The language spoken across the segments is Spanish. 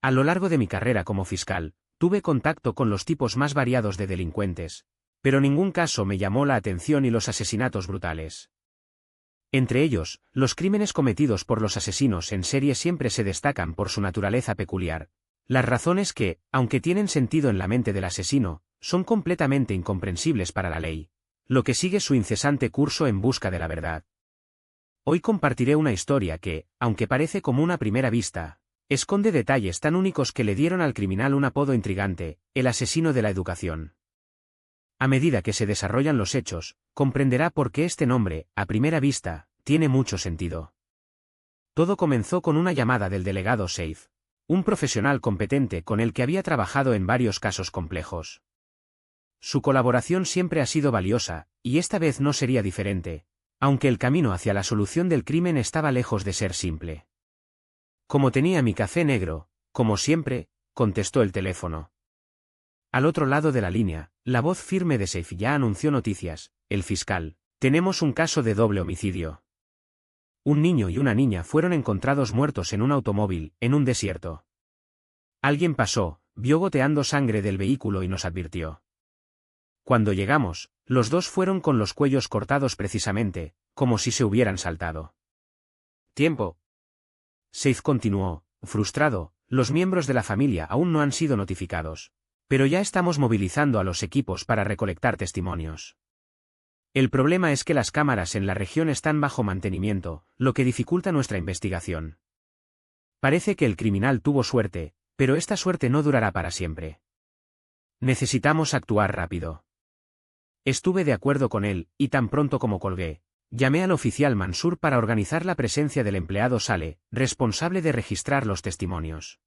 A lo largo de mi carrera como fiscal, tuve contacto con los tipos más variados de delincuentes, pero ningún caso me llamó la atención y los asesinatos brutales. Entre ellos, los crímenes cometidos por los asesinos en serie siempre se destacan por su naturaleza peculiar. Las razones que, aunque tienen sentido en la mente del asesino, son completamente incomprensibles para la ley, lo que sigue su incesante curso en busca de la verdad. Hoy compartiré una historia que, aunque parece común a primera vista, esconde detalles tan únicos que le dieron al criminal un apodo intrigante, el asesino de la educación. A medida que se desarrollan los hechos, comprenderá por qué este nombre, a primera vista, tiene mucho sentido. Todo comenzó con una llamada del delegado Seif, un profesional competente con el que había trabajado en varios casos complejos. Su colaboración siempre ha sido valiosa, y esta vez no sería diferente, aunque el camino hacia la solución del crimen estaba lejos de ser simple. Como tenía mi café negro, como siempre, contestó el teléfono. Al otro lado de la línea, la voz firme de Seif ya anunció noticias. El fiscal: tenemos un caso de doble homicidio. Un niño y una niña fueron encontrados muertos en un automóvil, en un desierto. Alguien pasó, vio goteando sangre del vehículo y nos advirtió. Cuando llegamos, los dos fueron con los cuellos cortados precisamente, como si se hubieran saltado. Tiempo. Seif continuó, frustrado, los miembros de la familia aún no han sido notificados. Pero ya estamos movilizando a los equipos para recolectar testimonios. El problema es que las cámaras en la región están bajo mantenimiento, lo que dificulta nuestra investigación. Parece que el criminal tuvo suerte, pero esta suerte no durará para siempre. Necesitamos actuar rápido. Estuve de acuerdo con él, y tan pronto como colgué, llamé al oficial Mansur para organizar la presencia del empleado Saleh, responsable de registrar los testimonios.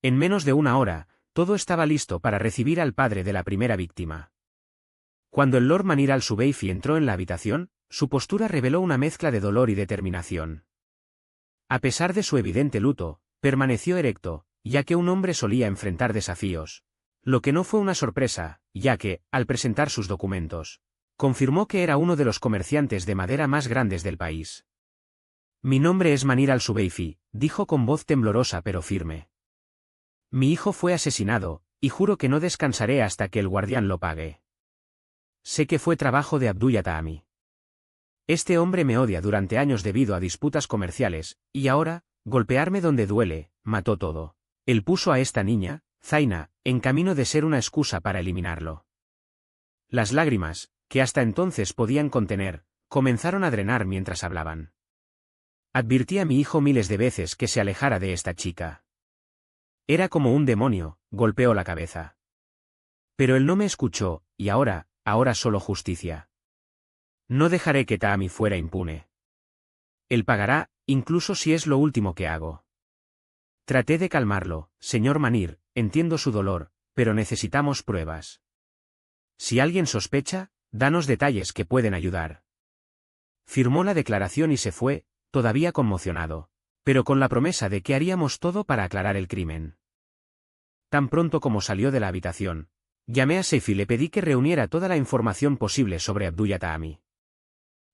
En menos de una hora, todo estaba listo para recibir al padre de la primera víctima. Cuando el Lord Manir al-Subeifi entró en la habitación, su postura reveló una mezcla de dolor y determinación. A pesar de su evidente luto, permaneció erecto, ya que un hombre solía enfrentar desafíos. Lo que no fue una sorpresa, ya que, al presentar sus documentos, confirmó que era uno de los comerciantes de madera más grandes del país. Mi nombre es Manir al-Subeifi, dijo con voz temblorosa pero firme. Mi hijo fue asesinado, y juro que no descansaré hasta que el guardián lo pague. Sé que fue trabajo de Abdullah Tahami. Este hombre me odia durante años debido a disputas comerciales, y ahora, golpearme donde duele, mató todo. Él puso a esta niña, Zaina, en camino de ser una excusa para eliminarlo. Las lágrimas, que hasta entonces podían contener, comenzaron a drenar mientras hablaban. Advertí a mi hijo miles de veces que se alejara de esta chica. Era como un demonio, golpeó la cabeza. Pero él no me escuchó, y ahora solo justicia. No dejaré que Tahami fuera impune. Él pagará, incluso si es lo último que hago. Traté de calmarlo, señor Manir, entiendo su dolor, pero necesitamos pruebas. Si alguien sospecha, danos detalles que pueden ayudar. Firmó la declaración y se fue, todavía conmocionado, pero con la promesa de que haríamos todo para aclarar el crimen. Tan pronto como salió de la habitación, llamé a Seif y le pedí que reuniera toda la información posible sobre Abdullah Tahami.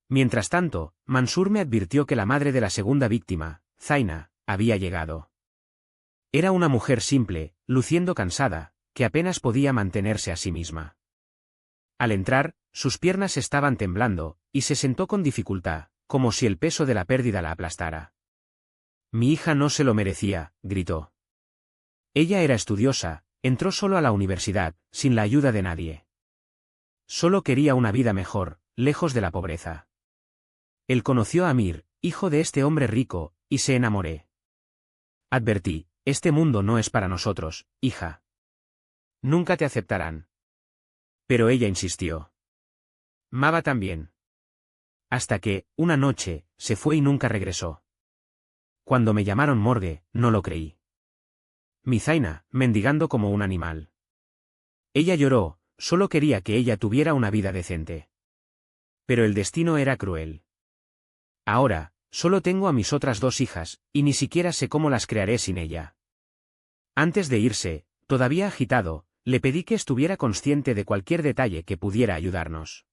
Mientras tanto, Mansur me advirtió que la madre de la segunda víctima, Zaina, había llegado. Era una mujer simple, luciendo cansada, que apenas podía mantenerse a sí misma. Al entrar, sus piernas estaban temblando, y se sentó con dificultad, como si el peso de la pérdida la aplastara. Mi hija no se lo merecía, gritó. Ella era estudiosa, entró solo a la universidad, sin la ayuda de nadie. Solo quería una vida mejor, lejos de la pobreza. Él conoció a Amir, hijo de este hombre rico, y se enamoré. Advertí, este mundo no es para nosotros, hija. Nunca te aceptarán. Pero ella insistió. Maba también. Hasta que, una noche, se fue y nunca regresó. Cuando me llamaron morgue, no lo creí. Mi Zaina, mendigando como un animal. Ella lloró, solo quería que ella tuviera una vida decente. Pero el destino era cruel. Ahora, solo tengo a mis otras dos hijas, y ni siquiera sé cómo las crearé sin ella. Antes de irse, todavía agitado, le pedí que estuviera consciente de cualquier detalle que pudiera ayudarnos.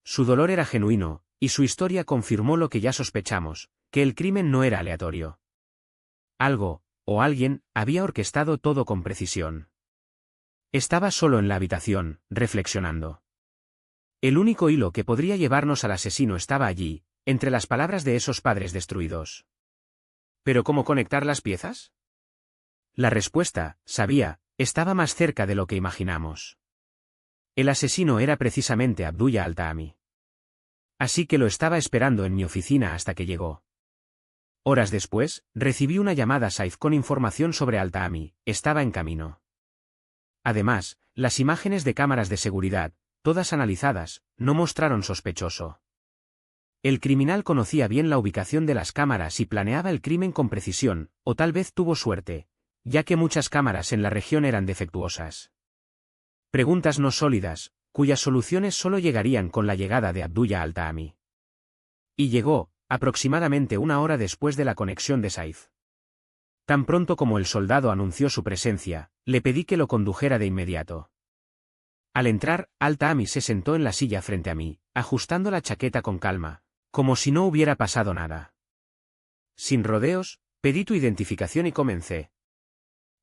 Su dolor era genuino, y su historia confirmó lo que ya sospechamos, que el crimen no era aleatorio. o alguien, había orquestado todo con precisión. Estaba solo en la habitación, reflexionando. El único hilo que podría llevarnos al asesino estaba allí, entre las palabras de esos padres destruidos. ¿Pero cómo conectar las piezas? La respuesta, sabía, estaba más cerca de lo que imaginamos. El asesino era precisamente Abdullah al-Tahami. Así que lo estaba esperando en mi oficina hasta que llegó. Horas después, recibí una llamada Saif con información sobre al-Tahami, estaba en camino. Además, las imágenes de cámaras de seguridad, todas analizadas, no mostraron sospechoso. El criminal conocía bien la ubicación de las cámaras y planeaba el crimen con precisión, o tal vez tuvo suerte, ya que muchas cámaras en la región eran defectuosas. Preguntas no sólidas, cuyas soluciones solo llegarían con la llegada de Abdullah al-Tahami. Y llegó, aproximadamente una hora después de la conexión de Saif. Tan pronto como el soldado anunció su presencia, le pedí que lo condujera de inmediato. Al entrar, al-Tahami se sentó en la silla frente a mí, ajustando la chaqueta con calma, como si no hubiera pasado nada. Sin rodeos, pedí tu identificación y comencé.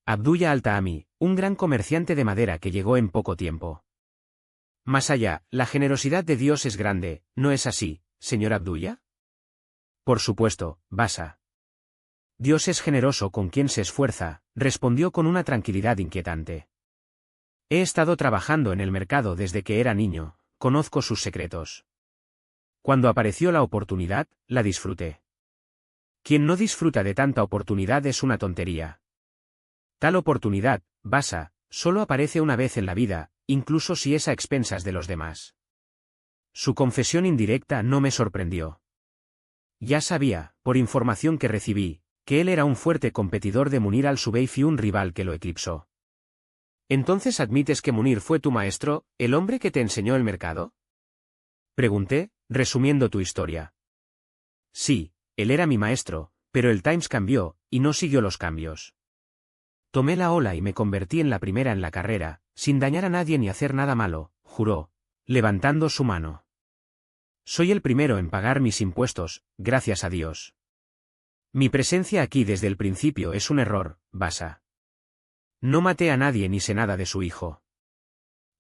Abdullah al-Tahami, un gran comerciante de madera que llegó en poco tiempo. Más allá, la generosidad de Dios es grande, ¿no es así, señor Abdullah? Por supuesto, Basa. Dios es generoso con quien se esfuerza, respondió con una tranquilidad inquietante. He estado trabajando en el mercado desde que era niño, conozco sus secretos. Cuando apareció la oportunidad, la disfruté. Quien no disfruta de tanta oportunidad es una tontería. Tal oportunidad, Basa, solo aparece una vez en la vida, incluso si es a expensas de los demás. Su confesión indirecta no me sorprendió. Ya sabía, por información que recibí, que él era un fuerte competidor de Munir al-Subeyf y un rival que lo eclipsó. ¿Entonces admites que Munir fue tu maestro, el hombre que te enseñó el mercado? Pregunté, resumiendo tu historia. Sí, él era mi maestro, pero el Times cambió, y no siguió los cambios. Tomé la ola y me convertí en la primera en la carrera, sin dañar a nadie ni hacer nada malo, juró, levantando su mano. Soy el primero en pagar mis impuestos, gracias a Dios. Mi presencia aquí desde el principio es un error, Basa. No maté a nadie ni sé nada de su hijo.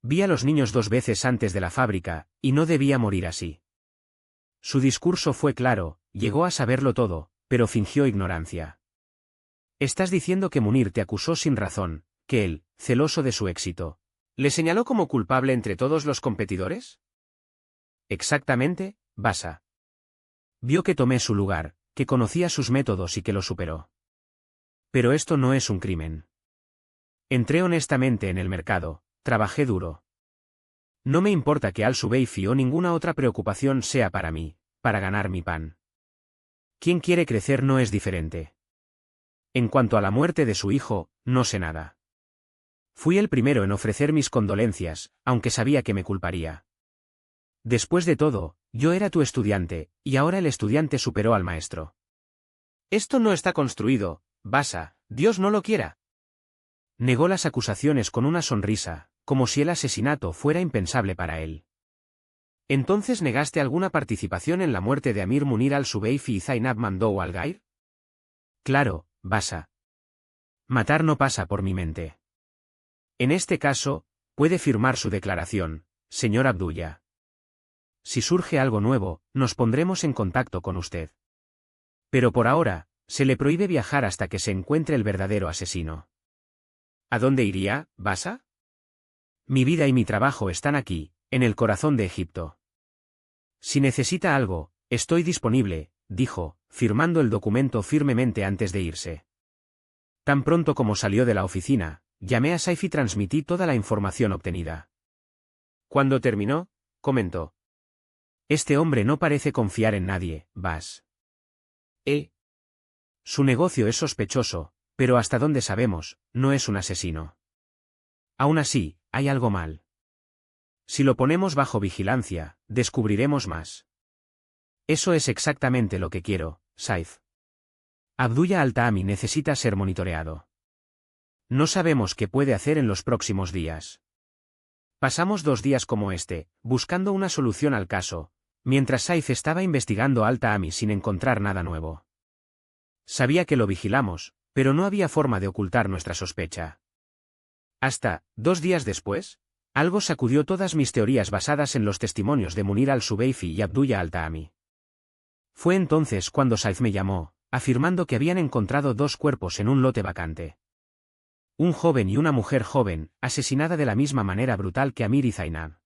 Vi a los niños 2 veces antes de la fábrica, y no debía morir así. Su discurso fue claro, llegó a saberlo todo, pero fingió ignorancia. Estás diciendo que Munir te acusó sin razón, que él, celoso de su éxito, ¿le señaló como culpable entre todos los competidores? Exactamente, Basa. Vio que tomé su lugar, que conocía sus métodos y que lo superó. Pero esto no es un crimen. Entré honestamente en el mercado, trabajé duro. No me importa que al-Subeyf o ninguna otra preocupación sea para mí, para ganar mi pan. Quien quiere crecer no es diferente. En cuanto a la muerte de su hijo, no sé nada. Fui el primero en ofrecer mis condolencias, aunque sabía que me culparía. Después de todo, yo era tu estudiante, y ahora el estudiante superó al maestro. Esto no está construido, Basa, Dios no lo quiera. Negó las acusaciones con una sonrisa, como si el asesinato fuera impensable para él. ¿Entonces negaste alguna participación en la muerte de Amir Munir al-Subeyf y Zainab Mandou al-Gair? Claro, Basa. Matar no pasa por mi mente. En este caso, puede firmar su declaración, señor Abdullah. Si surge algo nuevo, nos pondremos en contacto con usted. Pero por ahora, se le prohíbe viajar hasta que se encuentre el verdadero asesino. ¿A dónde iría, Basa? Mi vida y mi trabajo están aquí, en el corazón de Egipto. Si necesita algo, estoy disponible, dijo, firmando el documento firmemente antes de irse. Tan pronto como salió de la oficina, llamé a Saif y transmití toda la información obtenida. Cuando terminó, comentó. Este hombre no parece confiar en nadie, Bas. Su negocio es sospechoso, pero hasta donde sabemos, no es un asesino. Aún así, hay algo mal. Si lo ponemos bajo vigilancia, descubriremos más. Eso es exactamente lo que quiero, Saif. Abdullah al-Tahami necesita ser monitoreado. No sabemos qué puede hacer en los próximos días. Pasamos 2 días como este, buscando una solución al caso, mientras Saif estaba investigando al-Tahami sin encontrar nada nuevo. Sabía que lo vigilamos, Pero no había forma de ocultar nuestra sospecha. Hasta, 2 días después, algo sacudió todas mis teorías basadas en los testimonios de Munir al-Subeifi y Abdullah al-Tahami. Fue entonces cuando Saif me llamó, afirmando que habían encontrado 2 cuerpos en un lote vacante. Un joven y una mujer joven, asesinada de la misma manera brutal que Amir y Zainab.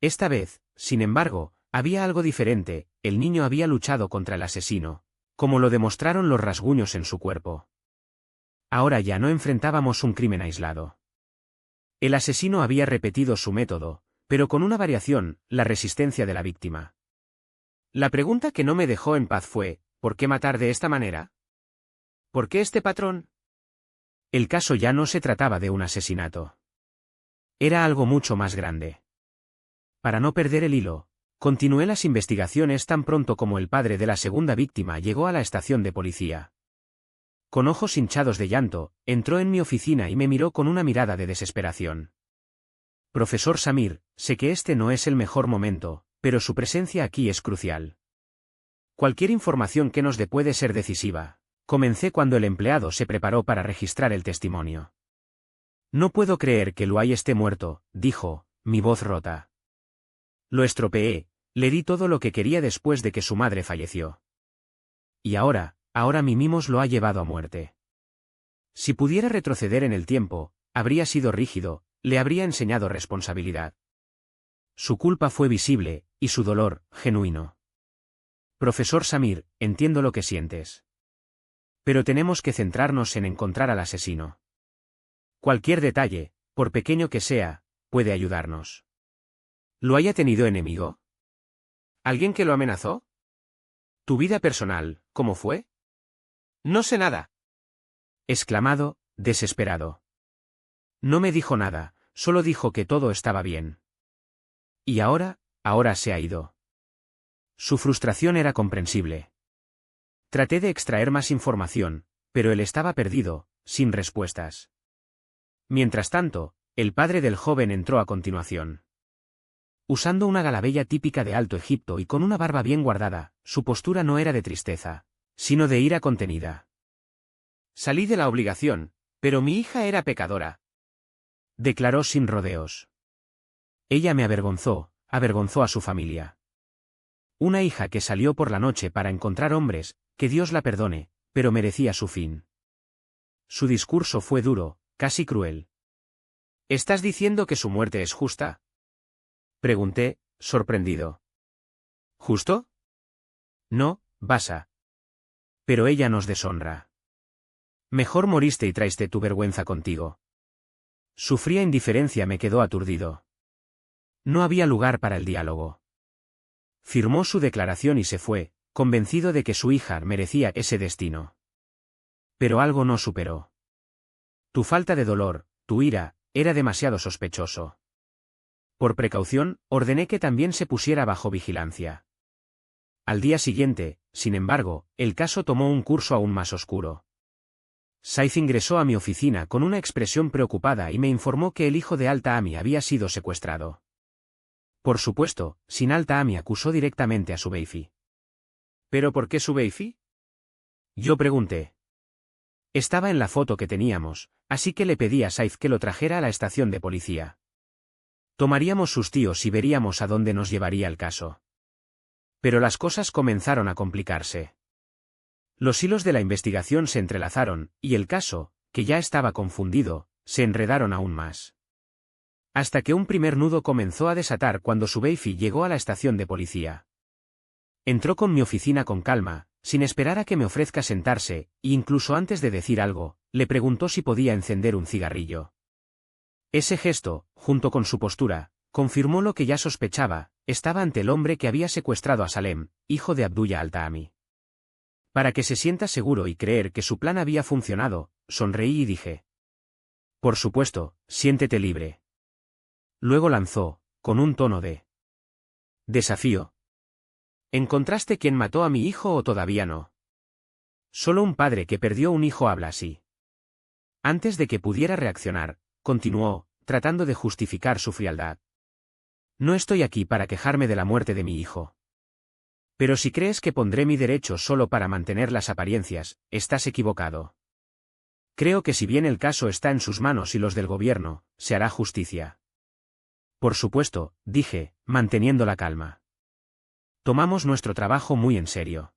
Esta vez, sin embargo, había algo diferente: el niño había luchado contra el asesino, como lo demostraron los rasguños en su cuerpo. Ahora ya no enfrentábamos un crimen aislado. El asesino había repetido su método, pero con una variación: la resistencia de la víctima. La pregunta que no me dejó en paz fue: ¿por qué matar de esta manera? ¿Por qué este patrón? El caso ya no se trataba de un asesinato. Era algo mucho más grande. Para no perder el hilo, continué las investigaciones tan pronto como el padre de la segunda víctima llegó a la estación de policía. Con ojos hinchados de llanto, entró en mi oficina y me miró con una mirada de desesperación. Profesor Samir, sé que este no es el mejor momento, pero su presencia aquí es crucial. Cualquier información que nos dé puede ser decisiva. Comencé cuando el empleado se preparó para registrar el testimonio. No puedo creer que Luay esté muerto, dijo, mi voz rota. Lo estropeé, le di todo lo que quería después de que su madre falleció. Y ahora mi Mimos lo ha llevado a muerte. Si pudiera retroceder en el tiempo, habría sido rígido, le habría enseñado responsabilidad. Su culpa fue visible, y su dolor, genuino. Profesor Samir, entiendo lo que sientes. Pero tenemos que centrarnos en encontrar al asesino. Cualquier detalle, por pequeño que sea, puede ayudarnos. ¿Lo haya tenido enemigo? ¿Alguien que lo amenazó? ¿Tu vida personal, cómo fue? No sé nada. Exclamado, desesperado. No me dijo nada, solo dijo que todo estaba bien. Y ahora se ha ido. Su frustración era comprensible. Traté de extraer más información, pero él estaba perdido, sin respuestas. Mientras tanto, el padre del joven entró a continuación. Usando una galabella típica de Alto Egipto y con una barba bien guardada, su postura no era de tristeza, sino de ira contenida. Salí de la obligación, pero mi hija era pecadora, declaró sin rodeos. Ella me avergonzó a su familia. Una hija que salió por la noche para encontrar hombres, que Dios la perdone, pero merecía su fin. Su discurso fue duro, casi cruel. ¿Estás diciendo que su muerte es justa? Pregunté, sorprendido. ¿Justo? No, Basa. Pero ella nos deshonra. Mejor moriste y traiste tu vergüenza contigo. Su fría indiferencia me quedó aturdido. No había lugar para el diálogo. Firmó su declaración y se fue, convencido de que su hija merecía ese destino. Pero algo no superó. Tu falta de dolor, tu ira, era demasiado sospechoso. Por precaución, ordené que también se pusiera bajo vigilancia. Al día siguiente, sin embargo, el caso tomó un curso aún más oscuro. Saif ingresó a mi oficina con una expresión preocupada y me informó que el hijo de Al-Tahami había sido secuestrado. Por supuesto, Sin Al-Tahami acusó directamente a Subeifi. ¿Pero por qué Subeifi? Yo pregunté. Estaba en la foto que teníamos, así que le pedí a Saif que lo trajera a la estación de policía. Tomaríamos sus tíos y veríamos a dónde nos llevaría el caso. Pero las cosas comenzaron a complicarse. Los hilos de la investigación se entrelazaron, y el caso, que ya estaba confundido, se enredaron aún más. Hasta que un primer nudo comenzó a desatar cuando Subeifi llegó a la estación de policía. Entró con mi oficina con calma, sin esperar a que me ofrezca sentarse, e incluso antes de decir algo, le preguntó si podía encender un cigarrillo. Ese gesto, junto con su postura, confirmó lo que ya sospechaba: estaba ante el hombre que había secuestrado a Salem, hijo de Abdullah Al-Tahami. Para que se sienta seguro y creer que su plan había funcionado, sonreí y dije: por supuesto, siéntete libre. Luego lanzó, con un tono de desafío: ¿encontraste quién mató a mi hijo o todavía no? Solo un padre que perdió un hijo habla así. Antes de que pudiera reaccionar, continuó, tratando de justificar su frialdad. No estoy aquí para quejarme de la muerte de mi hijo. Pero si crees que pondré mi derecho solo para mantener las apariencias, estás equivocado. Creo que si bien el caso está en sus manos y los del gobierno, se hará justicia. Por supuesto, dije, manteniendo la calma. Tomamos nuestro trabajo muy en serio.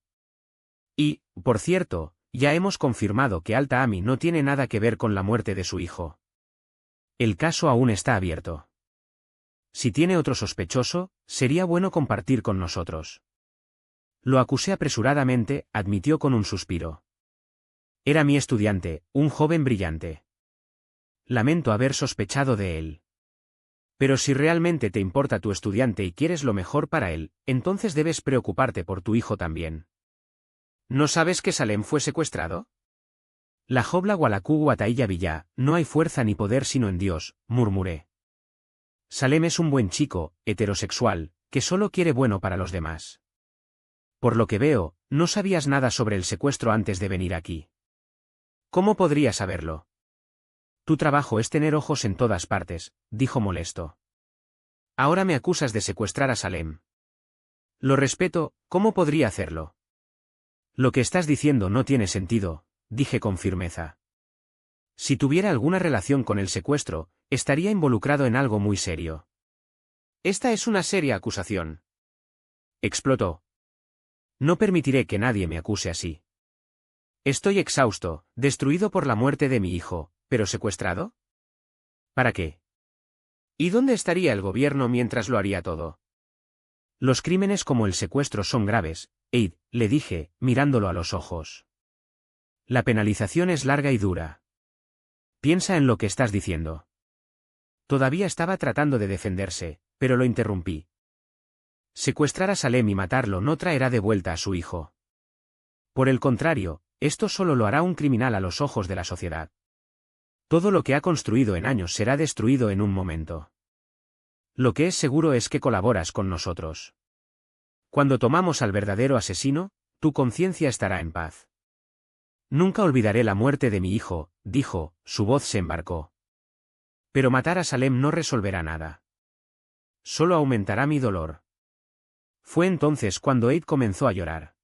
Y, por cierto, ya hemos confirmado que Al-Tahami no tiene nada que ver con la muerte de su hijo. El caso aún está abierto. Si tiene otro sospechoso, sería bueno compartir con nosotros. Lo acusé apresuradamente, admitió con un suspiro. Era mi estudiante, un joven brillante. Lamento haber sospechado de él. Pero si realmente te importa tu estudiante y quieres lo mejor para él, entonces debes preocuparte por tu hijo también. ¿No sabes que Salem fue secuestrado? La jobla Walaku Watailla Villa, no hay fuerza ni poder sino en Dios, murmuré. Salem es un buen chico, heterosexual, que solo quiere bueno para los demás. Por lo que veo, no sabías nada sobre el secuestro antes de venir aquí. ¿Cómo podría saberlo? Tu trabajo es tener ojos en todas partes, dijo molesto. Ahora me acusas de secuestrar a Salem. Lo respeto, ¿cómo podría hacerlo? Lo que estás diciendo no tiene sentido, dije con firmeza. Si tuviera alguna relación con el secuestro, estaría involucrado en algo muy serio. Esta es una seria acusación. Explotó. No permitiré que nadie me acuse así. Estoy exhausto, destruido por la muerte de mi hijo, ¿pero secuestrado? ¿Para qué? ¿Y dónde estaría el gobierno mientras lo haría todo? Los crímenes como el secuestro son graves, Eid, le dije, mirándolo a los ojos. La penalización es larga y dura. Piensa en lo que estás diciendo. Todavía estaba tratando de defenderse, pero lo interrumpí. Secuestrar a Salem y matarlo no traerá de vuelta a su hijo. Por el contrario, esto solo lo hará un criminal a los ojos de la sociedad. Todo lo que ha construido en años será destruido en un momento. Lo que es seguro es que colaboras con nosotros. Cuando tomamos al verdadero asesino, tu conciencia estará en paz. Nunca olvidaré la muerte de mi hijo, dijo, su voz se embarcó. Pero matar a Salem no resolverá nada. Solo aumentará mi dolor. Fue entonces cuando Eid comenzó a llorar.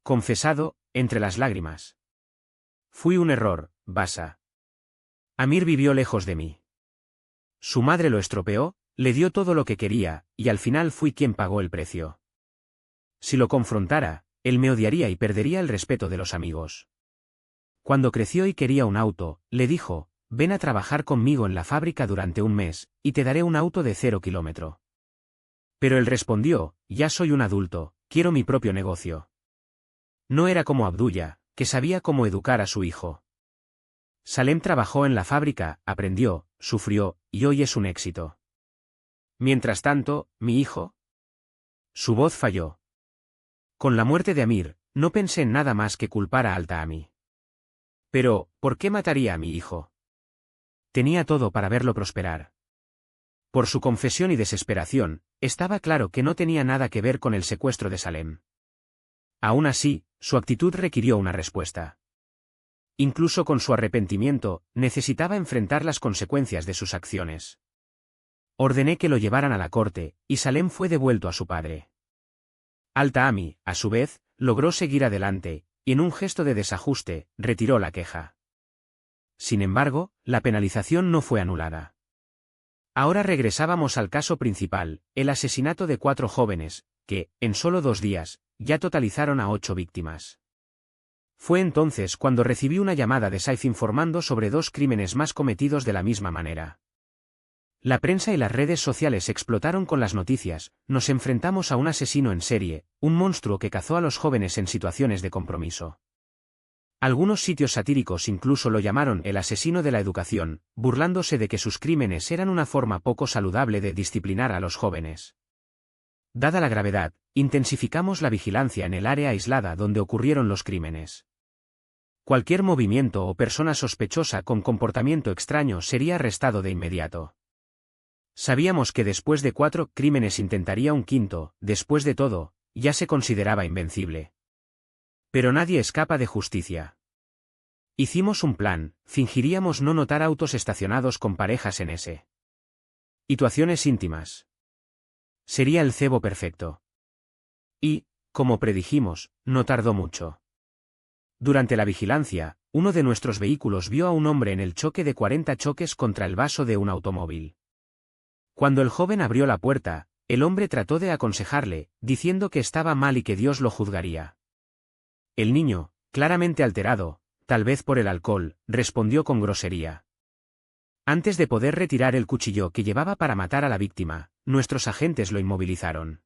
Confesado, entre las lágrimas. Fui un error, Basa. Amir vivió lejos de mí. Su madre lo estropeó, le dio todo lo que quería, y al final fui quien pagó el precio. Si lo confrontara, él me odiaría y perdería el respeto de los amigos. Cuando creció y quería un auto, le dijo, ven a trabajar conmigo en la fábrica durante un mes, y te daré un auto de 0 kilómetro. Pero él respondió, ya soy un adulto, quiero mi propio negocio. No era como Abdullah, que sabía cómo educar a su hijo. Salem trabajó en la fábrica, aprendió, sufrió, y hoy es un éxito. Mientras tanto, mi hijo. Su voz falló. Con la muerte de Amir, no pensé en nada más que culpar a Al-Tahami. Pero, ¿por qué mataría a mi hijo? Tenía todo para verlo prosperar. Por su confesión y desesperación, estaba claro que no tenía nada que ver con el secuestro de Salem. Aún así, su actitud requirió una respuesta. Incluso con su arrepentimiento, necesitaba enfrentar las consecuencias de sus acciones. Ordené que lo llevaran a la corte, y Salem fue devuelto a su padre. Al-Tahami, a su vez, logró seguir adelante, y en un gesto de desajuste, retiró la queja. Sin embargo, la penalización no fue anulada. Ahora regresábamos al caso principal, el asesinato de 4 jóvenes, que, en solo 2 días, ya totalizaron a 8 víctimas. Fue entonces cuando recibí una llamada de Saif informando sobre 2 crímenes más cometidos de la misma manera. La prensa y las redes sociales explotaron con las noticias, nos enfrentamos a un asesino en serie, un monstruo que cazó a los jóvenes en situaciones de compromiso. Algunos sitios satíricos incluso lo llamaron el asesino de la educación, burlándose de que sus crímenes eran una forma poco saludable de disciplinar a los jóvenes. Dada la gravedad, intensificamos la vigilancia en el área aislada donde ocurrieron los crímenes. Cualquier movimiento o persona sospechosa con comportamiento extraño sería arrestado de inmediato. Sabíamos que después de 4 crímenes intentaría un quinto, después de todo, ya se consideraba invencible. Pero nadie escapa de justicia. Hicimos un plan, fingiríamos no notar autos estacionados con parejas en ese. Situaciones íntimas. Sería el cebo perfecto. Y, como predijimos, no tardó mucho. Durante la vigilancia, uno de nuestros vehículos vio a un hombre en el choque de 40 choques contra el vaso de un automóvil. Cuando el joven abrió la puerta, el hombre trató de aconsejarle, diciendo que estaba mal y que Dios lo juzgaría. El niño, claramente alterado, tal vez por el alcohol, respondió con grosería. Antes de poder retirar el cuchillo que llevaba para matar a la víctima, nuestros agentes lo inmovilizaron.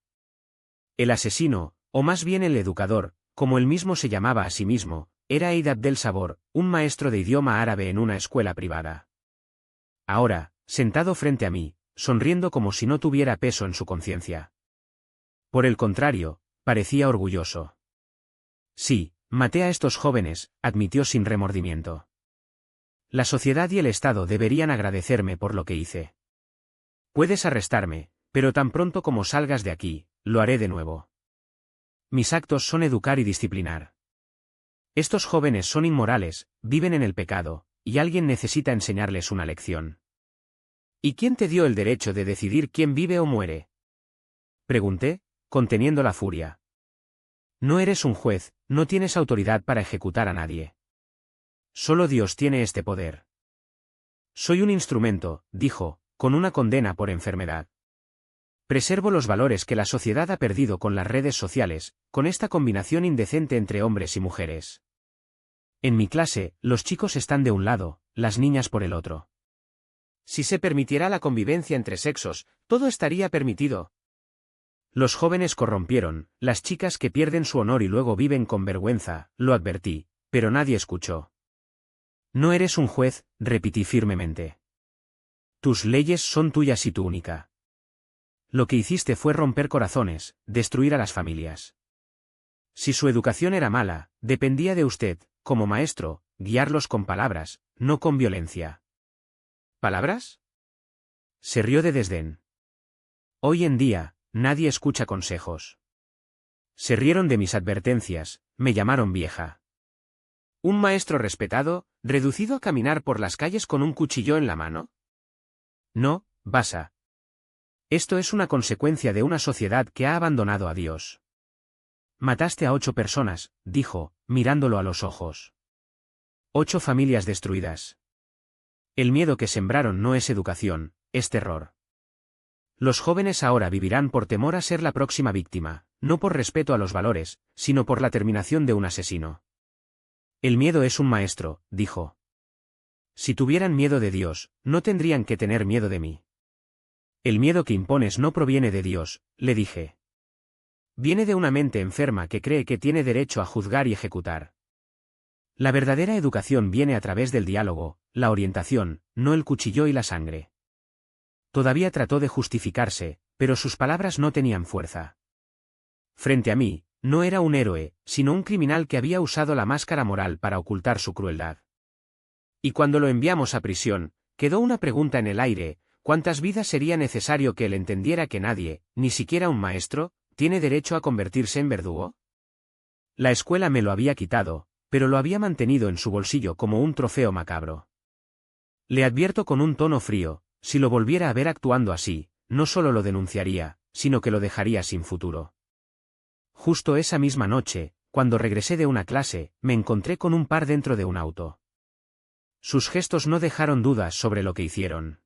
El asesino, o más bien el educador, como él mismo se llamaba a sí mismo, era Eid Abdel Sabor, un maestro de idioma árabe en una escuela privada. Ahora, sentado frente a mí, sonriendo como si no tuviera peso en su conciencia. Por el contrario, parecía orgulloso. Sí, maté a estos jóvenes, admitió sin remordimiento. La sociedad y el Estado deberían agradecerme por lo que hice. Puedes arrestarme, pero tan pronto como salgas de aquí, lo haré de nuevo. Mis actos son educar y disciplinar. Estos jóvenes son inmorales, viven en el pecado, y alguien necesita enseñarles una lección. ¿Y quién te dio el derecho de decidir quién vive o muere? Pregunté, conteniendo la furia. No eres un juez, no tienes autoridad para ejecutar a nadie. Solo Dios tiene este poder. Soy un instrumento, dijo, con una condena por enfermedad. Preservo los valores que la sociedad ha perdido con las redes sociales, con esta combinación indecente entre hombres y mujeres. En mi clase, los chicos están de un lado, las niñas por el otro. Si se permitiera la convivencia entre sexos, todo estaría permitido. Los jóvenes corrompieron, las chicas que pierden su honor y luego viven con vergüenza, lo advertí, pero nadie escuchó. No eres un juez, repetí firmemente. Tus leyes son tuyas y tu única. Lo que hiciste fue romper corazones, destruir a las familias. Si su educación era mala, dependía de usted, como maestro, guiarlos con palabras, no con violencia. ¿Palabras? Se rió de desdén. Hoy en día, nadie escucha consejos. Se rieron de mis advertencias, me llamaron vieja. ¿Un maestro respetado, reducido a caminar por las calles con un cuchillo en la mano? No, Basa. Esto es una consecuencia de una sociedad que ha abandonado a Dios. Mataste a 8 personas, dijo, mirándolo a los ojos. 8 familias destruidas. El miedo que sembraron no es educación, es terror. Los jóvenes ahora vivirán por temor a ser la próxima víctima, no por respeto a los valores, sino por la terminación de un asesino. El miedo es un maestro, dijo. Si tuvieran miedo de Dios, no tendrían que tener miedo de mí. El miedo que impones no proviene de Dios, le dije. Viene de una mente enferma que cree que tiene derecho a juzgar y ejecutar. La verdadera educación viene a través del diálogo, la orientación, no el cuchillo y la sangre. Todavía trató de justificarse, pero sus palabras no tenían fuerza. Frente a mí, no era un héroe, sino un criminal que había usado la máscara moral para ocultar su crueldad. Y cuando lo enviamos a prisión, quedó una pregunta en el aire: ¿cuántas vidas sería necesario que él entendiera que nadie, ni siquiera un maestro, tiene derecho a convertirse en verdugo? La escuela me lo había quitado, pero lo había mantenido en su bolsillo como un trofeo macabro. Le advierto con un tono frío, si lo volviera a ver actuando así, no solo lo denunciaría, sino que lo dejaría sin futuro. Justo esa misma noche, cuando regresé de una clase, me encontré con un par dentro de un auto. Sus gestos no dejaron dudas sobre lo que hicieron.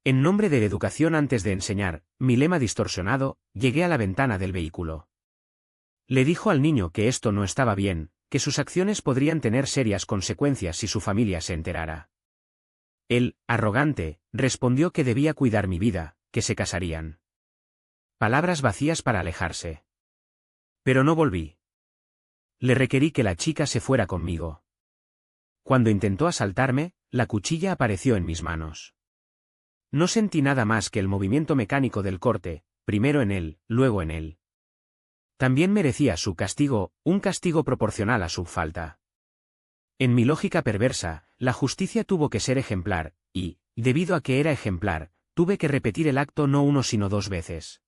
En nombre de la educación antes de enseñar, mi lema distorsionado, llegué a la ventana del vehículo. Le dijo al niño que esto no estaba bien, que sus acciones podrían tener serias consecuencias si su familia se enterara. Él, arrogante, respondió que debía cuidar mi vida, que se casarían. Palabras vacías para alejarse. Pero no volví. Le requerí que la chica se fuera conmigo. Cuando intentó asaltarme, la cuchilla apareció en mis manos. No sentí nada más que el movimiento mecánico del corte, primero en él, luego en él. También merecía su castigo, un castigo proporcional a su falta. En mi lógica perversa, la justicia tuvo que ser ejemplar, y, debido a que era ejemplar, tuve que repetir el acto no 1 sino 2 veces.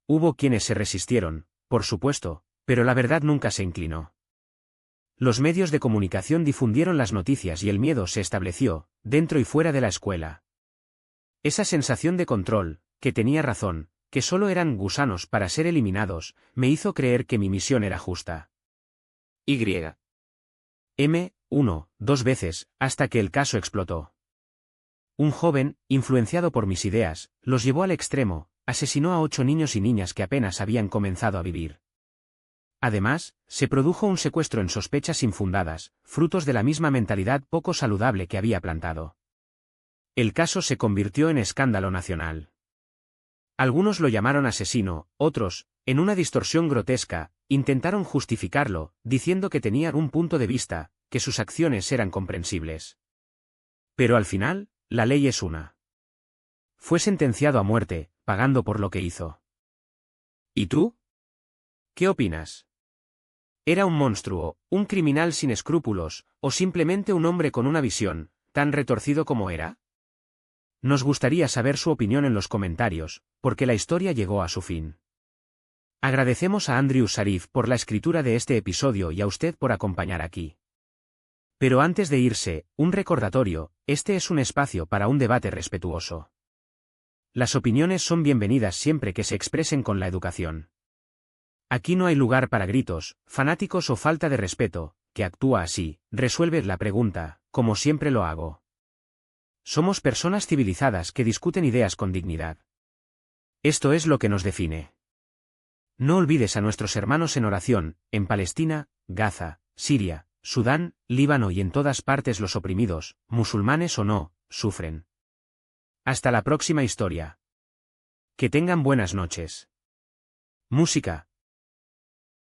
Hubo quienes se resistieron, por supuesto, pero la verdad nunca se inclinó. Los medios de comunicación difundieron las noticias y el miedo se estableció, dentro y fuera de la escuela. Esa sensación de control, que tenía razón, que solo eran gusanos para ser eliminados, me hizo creer que mi misión era justa. Y. M. 2 veces, hasta que el caso explotó. Un joven, influenciado por mis ideas, los llevó al extremo, asesinó a 8 niños y niñas que apenas habían comenzado a vivir. Además, se produjo un secuestro en sospechas infundadas, frutos de la misma mentalidad poco saludable que había plantado. El caso se convirtió en escándalo nacional. Algunos lo llamaron asesino, otros, en una distorsión grotesca, intentaron justificarlo, diciendo que tenía un punto de vista, que sus acciones eran comprensibles. Pero al final, la ley es una. Fue sentenciado a muerte, pagando por lo que hizo. ¿Y tú? ¿Qué opinas? ¿Era un monstruo, un criminal sin escrúpulos, o simplemente un hombre con una visión, tan retorcido como era? Nos gustaría saber su opinión en los comentarios, porque la historia llegó a su fin. Agradecemos a Andrew Sharif por la escritura de este episodio y a usted por acompañar aquí. Pero antes de irse, un recordatorio, este es un espacio para un debate respetuoso. Las opiniones son bienvenidas siempre que se expresen con la educación. Aquí no hay lugar para gritos, fanáticos o falta de respeto, que actúa así, resuelve la pregunta, como siempre lo hago. Somos personas civilizadas que discuten ideas con dignidad. Esto es lo que nos define. No olvides a nuestros hermanos en oración, en Palestina, Gaza, Siria, Sudán, Líbano y en todas partes los oprimidos, musulmanes o no, sufren. Hasta la próxima historia. Que tengan buenas noches. Música,